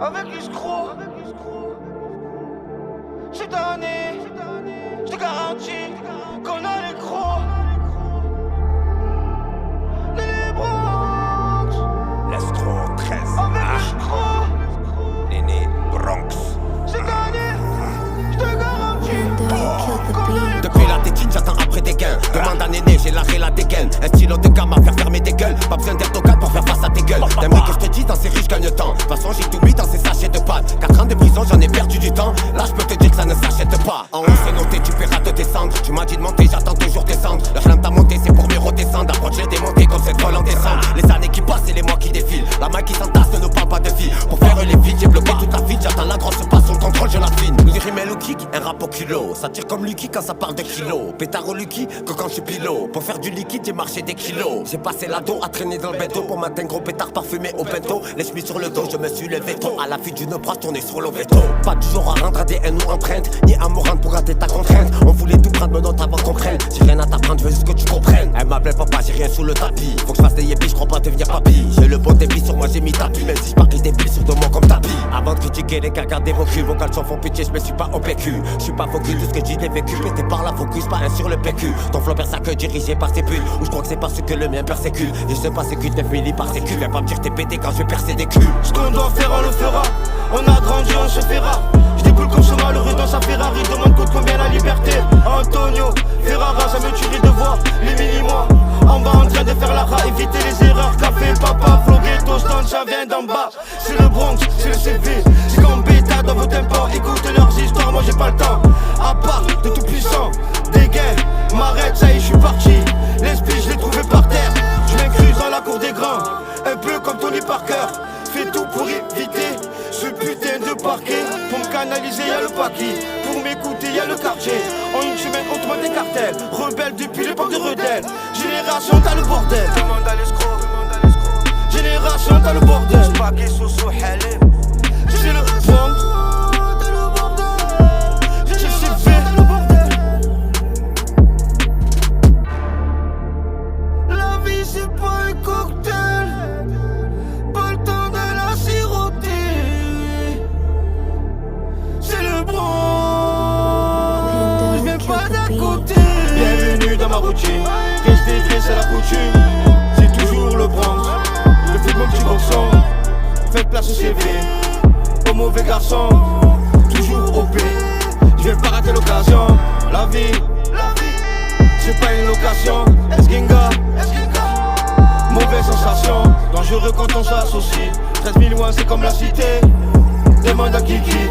avec l'escroc. Cette année, je te garantis qu'on a les crocs. Les Bronx, L'escroc 13. avec l'escroc. Néné Bronx. Cette année, je te garantis. Depuis la tétine, j'attends après des gains. Demande à Néné, j'ai l'arrêt la dégaine. Un stylo de gamme à faire fermer des gueules. Pas besoin d'être tocal pour faire face à tes gueules. T'aimerais que je te dise dans ces riches gagne temps. De toute façon, j'ai tout mis dans ces sachets de pâtes. 4 ans de prison, j'en ai perdu du temps. Là, je peux te dire que ça ne s'achète pas. En haut, c'est noté, tu paieras de descendre. Tu m'as dit de monter, j'attends toujours descendre. Le flamme t'a monté, c'est pour mieux redescendre. Approche, j'ai démonté comme cette folle en descente. Les années qui passent et les mois qui défilent. La main qui s'entasse ne nous parle pas de vie. Pour faire les vides, j'ai bloqué toute la ville. J'attends la grosse passe, sur le contrôle, je la fine. Nous rimel ou kick, un rap au kilo. Ça tire comme Lucky quand ça parle de kilos. Pétard au Lucky que quand je suis pilot. Pour faire du liquide, j'ai marché des kilos. J'ai passé l'ado à traîner dans le béton. Pour matin, gros pétard parfumé au bento. Les chemises sur le dos, je me suis levé tôt. À la fuite d'une brosse tournée sur le veto. Pas du jour à rendre ADN ou empreinte. Ni à me rendre pour rater ta contrainte. On voulait tout prendre, mais notre avant qu'on prenne. J'ai rien à t'apprendre, je veux juste que tu comprennes. Elle m'appelle papa, j'ai rien sous le tapis. Faut que je fasse des yépis, je crois pas devenir papy. J'ai le bon débit sur moi, j'ai mis tapis. Même si je parie des billes sur de moi comme tapis. Avant de critiquer les gars, gardez vos culs. Vos caleçons font pitié, je me suis pas au PQ. Je suis pas focus, tout ce que je dis, l'ai vécu. Pété par la focus, pas un sur le PQ. Ton flow perd ça que dirigé par ses putes. Ou je crois que c'est parce que le mien persécute. Et je sais pas c'est que 9 milli par sécu. Viens pas me dire t'es pété quand je vais percer des culs. Ce qu'on doit faire, on le fera. On a grandi, on se fera. Je déboule comme ce malheureux dans sa Ferrari. Demande coûte combien la liberté. Antonio Ferrara, ça me tuerait de voir les mini-mois en bas en train de faire la ra. Éviter les erreurs. Café, papa, flow, ghetto, stand, ça vient d'en bas. C'est le Bronx, c'est le CV. C'est comme bêta dans vos tympans. Écoute leurs histoires, moi j'ai pas le temps. À part de tout puissant, des gains, m'arrête, ça y est, je suis parti. L'esprit, je l'ai trouvé par terre. Je m'incruse dans la cour des grands. Un peu comme Tony Parker. Fais tout pour éviter ce putain de parquet. Pour me canaliser, y'a le paquet. Pour m'écouter, y'a le quartier. En une semaine, on te des cartels. Rebelle depuis l'époque de Redel. Génération, t'as le bordel. Demande à l'escroc. Génération, t'as le bordel. Paquet, Soso, Halim. J'ai le Bronx. T'as le bordel. J'ai le bordel. La vie, c'est pas un cocktail. Pas le temps de la siroter. C'est le Bronx. Je viens pas d'à côté. Bienvenue dans ma routine. Rester vrai, c'est la coutume. C'est toujours le Bronx. Le film mon petit boxon. Faites place au CV. Au mauvais garçon. Toujours OP. Je viens pas rater l'occasion. La vie, c'est pas une location. Esginga. Mauvaise sensation, dangereux quand on s'associe. 13 000 loin, c'est comme la cité. Demande à Kiki.